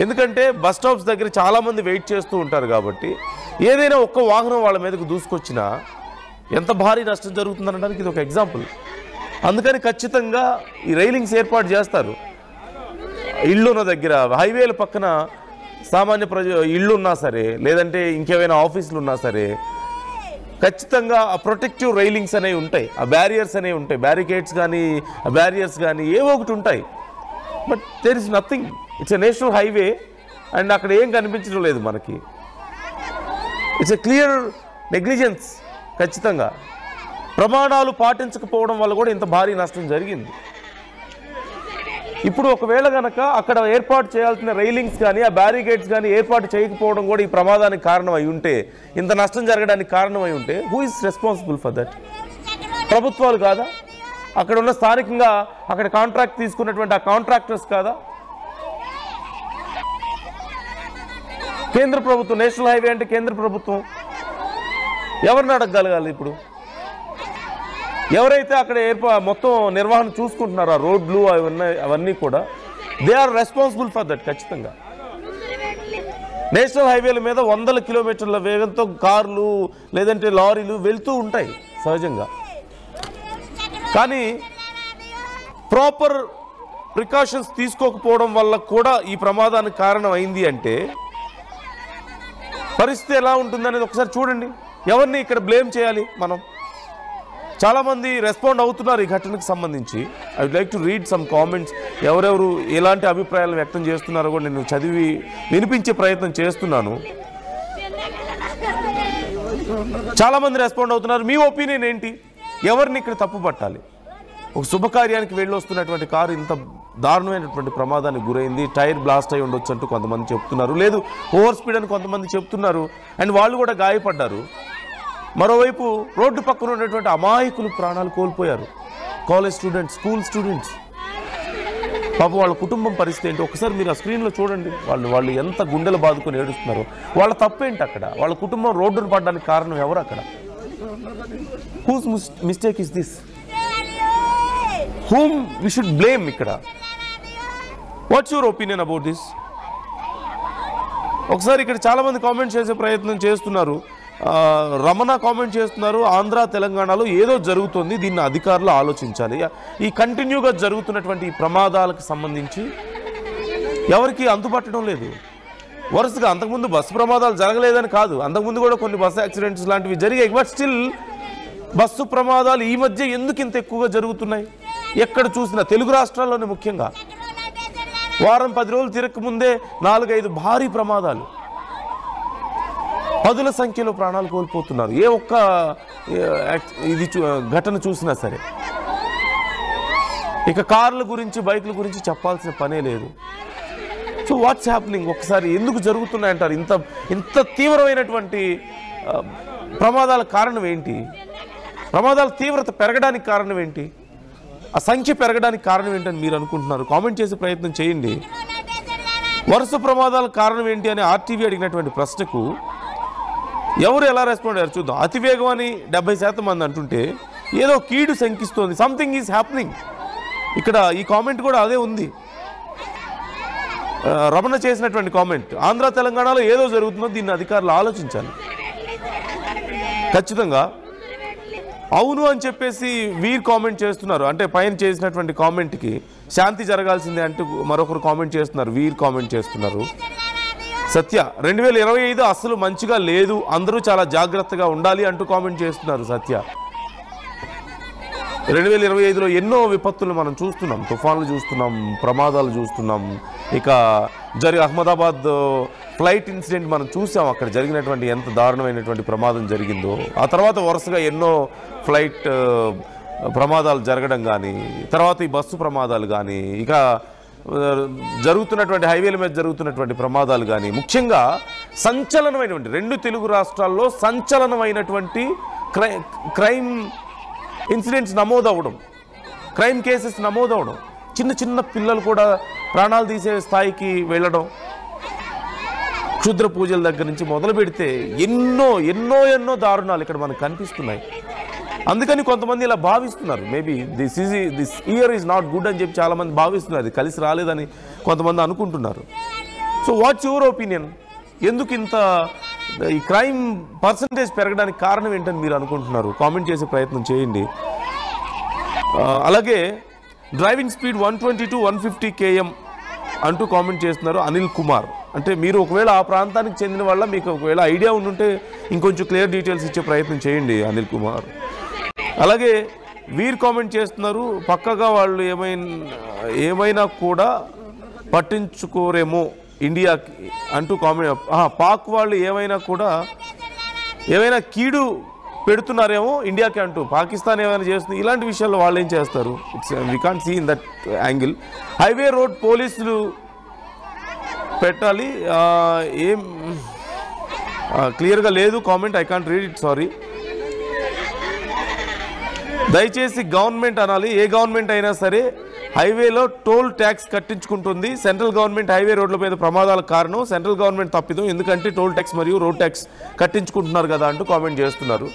ఎందుకంటే bus stops దగ్గర చాలామంది వెయిట్ చేస్తూ ఉంటారు కాబట్టి ఏదైనా ఒక్క వాహనం వాళ్ళ మీదకు దూసుకొచ్చినా ఎంత భారీ నష్టం జరుగుతుందనడానికి ఇది ఒక ఎగ్జాంపుల్. అందుకని ఖచ్చితంగా ఈ రైలింగ్స్ ఏర్పాటు చేస్తారు. ఇళ్ళున్న దగ్గర, హైవేల పక్కన సామాన్య ఇళ్ళు ఉన్నా సరే, లేదంటే ఇంకేమైనా ఆఫీసులు ఉన్నా సరే ఖచ్చితంగా ఆ ప్రొటెక్టివ్ రైలింగ్స్ అనేవి ఉంటాయి, ఆ బ్యారియర్స్ అనేవి ఉంటాయి, బ్యారికేడ్స్ కానీ ఆ బ్యారియర్స్ కానీ ఏవో ఒకటి ఉంటాయి. But there is nothing. It's a national highway and అక్కడ ఏం కనిపించడం లేదు మనకి. It's a clear negligence. ఖచ్చితంగా ప్రమాణాలు పాటించకపోవడం వల్ల కూడా ఇంత భారీ నష్టం జరిగింది. ఇప్పుడు ఒకవేళ కనుక అక్కడ ఏర్పాటు చేయాల్సిన రైలింగ్స్ కానీ ఆ బ్యారికేడ్స్ కానీ ఏర్పాటు చేయకపోవడం కూడా ఈ ప్రమాదానికి కారణం అయి ఉంటే, ఇంత నష్టం జరగడానికి కారణం అయి ఉంటే, who is responsible for that? ప్రభుత్వాలు కాదా? అక్కడ ఉన్న స్థానికంగా అక్కడ కాంట్రాక్ట్ తీసుకున్నటువంటి ఆ కాంట్రాక్టర్స్ కాదా? కేంద్ర ప్రభుత్వం, నేషనల్ హైవే అంటే కేంద్ర ప్రభుత్వం. ఎవరిని అడగగలగాలి ఇప్పుడు? ఎవరైతే అక్కడ మొత్తం నిర్వహణ చూసుకుంటున్నారో ఆ రోడ్లు అవన్నీ కూడా, they are responsible for that. ఖచ్చితంగా నేషనల్ హైవేల మీద 100 కిలోమీటర్ల వేగంతో కార్లు లేదంటే లారీలు వెళ్తూ ఉంటాయి సహజంగా. కానీ ప్రాపర్ ప్రికాషన్స్ తీసుకోకపోవడం వల్ల కూడా ఈ ప్రమాదానికి కారణం అయింది అంటే పరిస్థితి ఎలా ఉంటుందనేది ఒకసారి చూడండి. ఎవరిని ఇక్కడ బ్లేమ్ చేయాలి మనం? చాలామంది రెస్పాండ్ అవుతున్నారు ఈ ఘటనకు సంబంధించి. I would like to read some comments. ఎవరెవరు ఎలాంటి అభిప్రాయాలు వ్యక్తం చేస్తున్నారో కూడా నేను చదివి వినిపించే ప్రయత్నం చేస్తున్నాను. చాలామంది రెస్పాండ్ అవుతున్నారు. మీ ఒపీనియన్ ఏంటి? ఎవరిని ఇక్కడ తప్పు పట్టాలి? ఒక శుభకార్యానికి వెళ్ళి వస్తున్నటువంటి కారు ఇంత దారుణమైనటువంటి ప్రమాదానికి గురైంది, టైర్ బ్లాస్ట్ అయి ఉండొచ్చు అంటూ కొంతమంది చెప్తున్నారు, లేదు ఓవర్ స్పీడ్ అని కొంతమంది చెప్తున్నారు, అండ్ వాళ్ళు కూడా గాయపడ్డారు. మరోవైపు రోడ్డు పక్కన ఉన్నటువంటి అమాయకులు ప్రాణాలు కోల్పోయారు. కాలేజ్ స్టూడెంట్స్, స్కూల్ స్టూడెంట్స్, పాపం వాళ్ళ కుటుంబం పరిస్థితి ఏంటి ఒకసారి మీరు ఆ స్క్రీన్లో చూడండి. వాళ్ళు ఎంత గుండెలు బాదుకొని ఏడుస్తున్నారు. వాళ్ళ తప్పేంటి అక్కడ? వాళ్ళ కుటుంబం రోడ్డును పడడానికి కారణం ఎవరు అక్కడ? Whose mistake is this? whom we should blame ఇక్కడ? What's your opinion about this? ఒకసారి ఇక్కడ చాలామంది కామెంట్ చేసే ప్రయత్నం చేస్తున్నారు. రమణ కామెంట్ చేస్తున్నారు, ఆంధ్ర తెలంగాణలో ఏదో జరుగుతుంది, దీన్ని అధికారులు ఆలోచించాలి. ఈ కంటిన్యూగా జరుగుతున్నటువంటి ఈ ప్రమాదాలకు సంబంధించి ఎవరికి అంతుపట్టడం లేదు. వరుసగా అంతకుముందు బస్సు ప్రమాదాలు జరగలేదని కాదు, అంతకుముందు కూడా కొన్ని బస్సు యాక్సిడెంట్స్ లాంటివి జరిగాయి. బట్ స్టిల్ బస్సు ప్రమాదాలు ఈ మధ్య ఎందుకు ఇంత ఎక్కువగా జరుగుతున్నాయి? ఎక్కడ చూసినా తెలుగు రాష్ట్రాల్లోనే ముఖ్యంగా వారం 10 రోజులు తిరగకముందే 4-5 భారీ ప్రమాదాలు, 10ల సంఖ్యలో ప్రాణాలు కోల్పోతున్నారు. ఏ ఒక్క ఘటన చూసినా సరే. ఇక కార్ల గురించి, బైకుల గురించి చెప్పాల్సిన పనే లేదు. So what's happening? ఒకసారి ఎందుకు జరుగుతున్నాయంటారు ఇంత తీవ్రమైనటువంటి ప్రమాదాల కారణం ఏంటి? ప్రమాదాల తీవ్రత పెరగడానికి కారణం ఏంటి? ఆ సంఖ్య పెరగడానికి కారణం ఏంటని మీరు అనుకుంటున్నారు? కామెంట్ చేసే ప్రయత్నం చేయండి. వరుస ప్రమాదాల కారణం ఏంటి అని ఆర్టీవీ అడిగినటువంటి ప్రశ్నకు ఎవరు ఎలా రెస్పాండ్ అయ్యారు చూద్దాం. అతివేగం అని 70% మంది అంటుంటే ఏదో కీడు శంకిస్తోంది, సంథింగ్ ఈజ్ హ్యాపెనింగ్. ఇక్కడ ఈ కామెంట్ కూడా అదే ఉంది. రమణ చేసినటువంటి కామెంట్, ఆంధ్ర తెలంగాణలో ఏదో జరుగుతుందో దీన్ని అధికారులు ఆలోచించాలి. ఖచ్చితంగా అవును అని చెప్పేసి వీర్ కామెంట్ చేస్తున్నారు. అంటే పైన చేసినటువంటి కామెంట్కి శాంతి జరగాల్సిందే అంటూ మరొకరు కామెంట్ చేస్తున్నారు, వీర్ కామెంట్ చేస్తున్నారు. సత్య 2025 అసలు మంచిగా లేదు, అందరూ చాలా జాగ్రత్తగా ఉండాలి అంటూ కామెంట్ చేస్తున్నారు సత్య. 2025లో ఎన్నో విపత్తులు మనం చూస్తున్నాం, తుఫాన్లు చూస్తున్నాం, ప్రమాదాలు చూస్తున్నాం. ఇక అహ్మదాబాద్ ఫ్లైట్ ఇన్సిడెంట్ మనం చూసాం, అక్కడ జరిగినటువంటి ఎంత దారుణమైనటువంటి ప్రమాదం జరిగిందో. ఆ తర్వాత వరుసగా ఎన్నో ఫ్లైట్ ప్రమాదాలు జరగడం కానీ, తర్వాత ఈ బస్సు ప్రమాదాలు కానీ, ఇక జరుగుతున్నటువంటి హైవేల మీద జరుగుతున్నటువంటి ప్రమాదాలు కానీ, ముఖ్యంగా సంచలనమైనటువంటి 2 తెలుగు రాష్ట్రాల్లో సంచలనమైనటువంటి క్రైమ్ ఇన్సిడెంట్స్ నమోదవడం, క్రైమ్ కేసెస్ నమోదవడం, చిన్న పిల్లలు కూడా ప్రాణాలు తీసే స్థాయికి వెళ్ళడం, క్షుద్ర పూజల దగ్గర నుంచి మొదలు పెడితే ఎన్నో దారుణాలు ఇక్కడ మనకు కనిపిస్తున్నాయి. అందుకని కొంతమంది ఇలా భావిస్తున్నారు, maybe this year is not good అని చెప్పి చాలామంది భావిస్తున్నారు, అది కలిసి రాలేదని కొంతమంది అనుకుంటున్నారు. So what's your opinion? ఎందుకు ఇంత ఈ క్రైమ్ పర్సంటేజ్ పెరగడానికి కారణం ఏంటని మీరు అనుకుంటున్నారు? కామెంట్ చేసే ప్రయత్నం చేయండి. అలాగే డ్రైవింగ్ స్పీడ్ 120 to 150 km అంటూ కామెంట్ చేస్తున్నారు అనిల్ కుమార్. అంటే మీరు ఒకవేళ ఆ ప్రాంతానికి చెందిన వాళ్ళ, మీకు ఒకవేళ ఐడియా ఉండుంటే ఇంకొంచెం క్లియర్ డీటెయిల్స్ ఇచ్చే ప్రయత్నం చేయండి అనిల్ కుమార్. అలాగే వీరు కామెంట్ చేస్తున్నారు, పక్కగా వాళ్ళు ఏమైనా కూడా పట్టించుకోరేమో ఇండియాకి అంటూ కామెంట్. పాక్ వాళ్ళు ఏమైనా కీడు పెడుతున్నారేమో ఇండియాకి అంటూ, పాకిస్తాన్ ఏమైనా చేస్తుంది, ఇలాంటి విషయాల్లో వాళ్ళు ఏం చేస్తారు? We can't see in that angle. Highway road పోలీసులు పెట్టాలి, ఏం క్లియర్గా లేదు comment, I can't read it, sorry. దయచేసి గవర్నమెంట్ అనాలి, ఏ గవర్నమెంట్ అయినా సరే హైవేలో టోల్ ట్యాక్స్ కట్టించుకుంటుంది. సెంట్రల్ గవర్నమెంట్ హైవే రోడ్ల మీద ప్రమాదాలకు కారణం సెంట్రల్ గవర్నమెంట్ తప్పిదం, ఎందుకంటే టోల్ ట్యాక్స్ మరియు రోడ్ ట్యాక్స్ కట్టించుకుంటున్నారు కదా అంటూ కామెంట్ చేస్తున్నారు.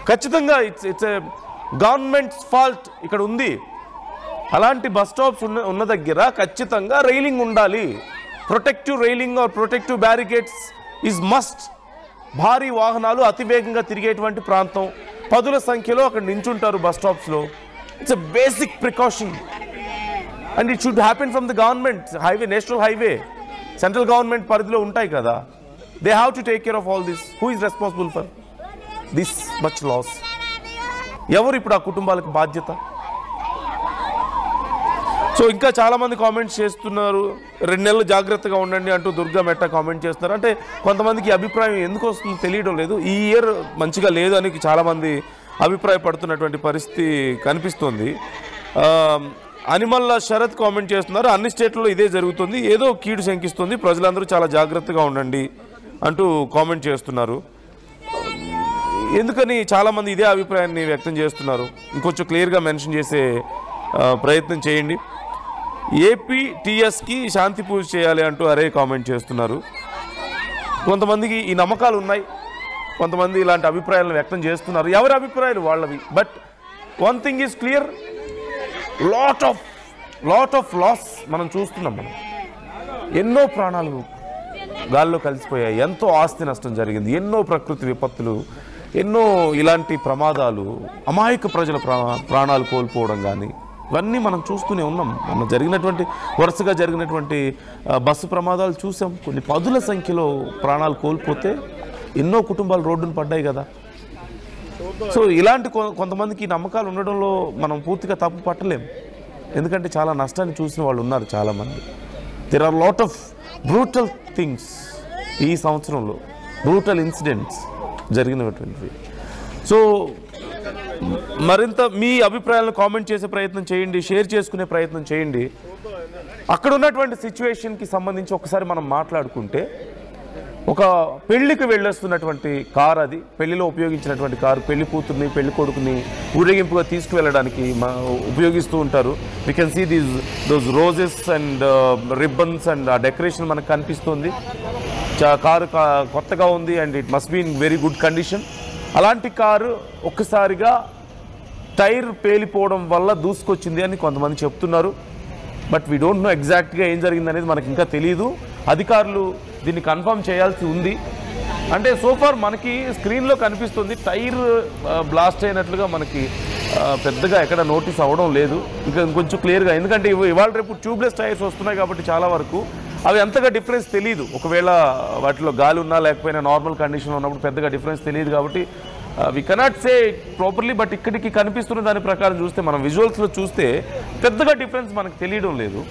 ఖచ్చితంగా ఇట్స్ ఏ గవర్నమెంట్స్ ఫాల్ట్ ఇక్కడ ఉంది. అలాంటి బస్ స్టాప్స్ ఉన్న దగ్గర ఖచ్చితంగా రైలింగ్ ఉండాలి. Protective railing or protective barricades is must. భారీ వాహనాలు అతివేగంగా తిరిగేటువంటి ప్రాంతం, పదుల సంఖ్యలో అక్కడ నించుంటారు బస్ స్టాప్స్లో. It's a basic precaution and it should happen from the government. Highway, national highway central government పరిధిలో ఉంటాయి కదా. They have to take care of all this. Who is responsible for this much loss? ఎవరు ఇప్పుడు ఆ కుటుంబాలకు బాధ్యత? So ఇంకా చాలామంది కామెంట్స్ చేస్తున్నారు, 2 నెలలు జాగ్రత్తగా ఉండండి అంటూ దుర్గా మెట్ట కామెంట్ చేస్తున్నారు. అంటే కొంతమందికి అభిప్రాయం ఎందుకు వస్తుందో తెలియడం లేదు. ఈ ఇయర్ మంచిగా లేదు అని చాలామంది అభిప్రాయపడుతున్నటువంటి పరిస్థితి కనిపిస్తుంది. అనిమల్ల శరత్ కామెంట్ చేస్తున్నారు, అన్ని స్టేట్లలో ఇదే జరుగుతుంది, ఏదో కీడు శంకిస్తుంది, ప్రజలందరూ చాలా జాగ్రత్తగా ఉండండి అంటూ కామెంట్ చేస్తున్నారు. ఎందుకని చాలామంది ఇదే అభిప్రాయాన్ని వ్యక్తం చేస్తున్నారు? ఇంకొంచెం క్లియర్గా మెన్షన్ చేసే ప్రయత్నం చేయండి. ఏపీటీఎస్కి శాంతి పూజ చేయాలి అంటూ అరే కామెంట్ చేస్తున్నారు. కొంతమందికి ఈ నమ్మకాలు ఉన్నాయి, కొంతమంది ఇలాంటి అభిప్రాయాలను వ్యక్తం చేస్తున్నారు. ఎవరి అభిప్రాయాలు వాళ్ళవి. But one thing is clear, lot of loss మనం చూస్తున్నాం. మనం ఎన్నో ప్రాణాలు గాల్లో కలిసిపోయాయి, ఎంతో ఆస్తి నష్టం జరిగింది, ఎన్నో ప్రకృతి విపత్తులు, ఎన్నో ఇలాంటి ప్రమాదాలు, అమాయక ప్రజల ప్రాణాలు కోల్పోవడం కానీ ఇవన్నీ మనం చూస్తూనే ఉన్నాం. మనం వరుసగా జరిగినటువంటి బస్సు ప్రమాదాలు చూసాం. కొన్ని పదుల సంఖ్యలో ప్రాణాలు కోల్పోతే ఎన్నో కుటుంబాలు రోడ్డును పడ్డాయి కదా. సో ఇలాంటి కొంతమందికి నమ్మకాలు ఉండడంలో మనం పూర్తిగా తప్పు పట్టలేం. ఎందుకంటే చాలా నష్టాన్ని చూసిన వాళ్ళు ఉన్నారు చాలామంది. There are lot of brutal things ఈ సంవత్సరంలో, బ్రూటల్ ఇన్సిడెంట్స్ జరిగినటువంటివి. సో మరింత మీ అభిప్రాయాలను కామెంట్ చేసే ప్రయత్నం చేయండి, షేర్ చేసుకునే ప్రయత్నం చేయండి. అక్కడ ఉన్నటువంటి సిచ్యువేషన్కి సంబంధించి ఒకసారి మనం మాట్లాడుకుంటే, ఒక పెళ్లికి వెళ్ళొస్తున్నటువంటి కార్, అది పెళ్లిలో ఉపయోగించినటువంటి కారు, పెళ్లి కూతుర్ని పెళ్లి కొడుకుని ఊరేగింపుగా తీసుకువెళ్ళడానికి ఉపయోగిస్తూ ఉంటారు. We can see those roses and ribbons and ఆ డెకరేషన్ మనకు కనిపిస్తుంది. కారు కొత్తగా ఉంది and it must be in very good condition. అలాంటి కారు ఒక్కసారిగా టైర్ పేలిపోవడం వల్ల దూసుకొచ్చింది అని కొంతమంది చెప్తున్నారు. బట్ వీ డోంట్ నో ఎగ్జాక్ట్గా ఏం జరిగింది అనేది మనకి ఇంకా తెలియదు. అధికారులు దీన్ని కన్ఫర్మ్ చేయాల్సి ఉంది. అంటే సోఫార్ మనకి స్క్రీన్లో కనిపిస్తుంది టైర్ బ్లాస్ట్ అయినట్లుగా, మనకి పెద్దగా ఎక్కడ నోటీస్ అవ్వడం లేదు. ఇంకా ఇంకొంచెం క్లియర్గా, ఎందుకంటే ఇవాళ రేపు ట్యూబ్లెస్ టైర్స్ వస్తున్నాయి కాబట్టి చాలా వరకు అవి అంతగా డిఫరెన్స్ తెలియదు. ఒకవేళ వాటిలో గాలి ఉన్నా లేకపోయినా నార్మల్ కండిషన్లో ఉన్నప్పుడు పెద్దగా డిఫరెన్స్ తెలియదు కాబట్టి we cannot say properly. But ఇక్కడికి కనిపిస్తున్న దాని ప్రకారం చూస్తే, మనం విజువల్స్లో చూస్తే పెద్దగా డిఫరెన్స్ మనకు తెలియడం లేదు.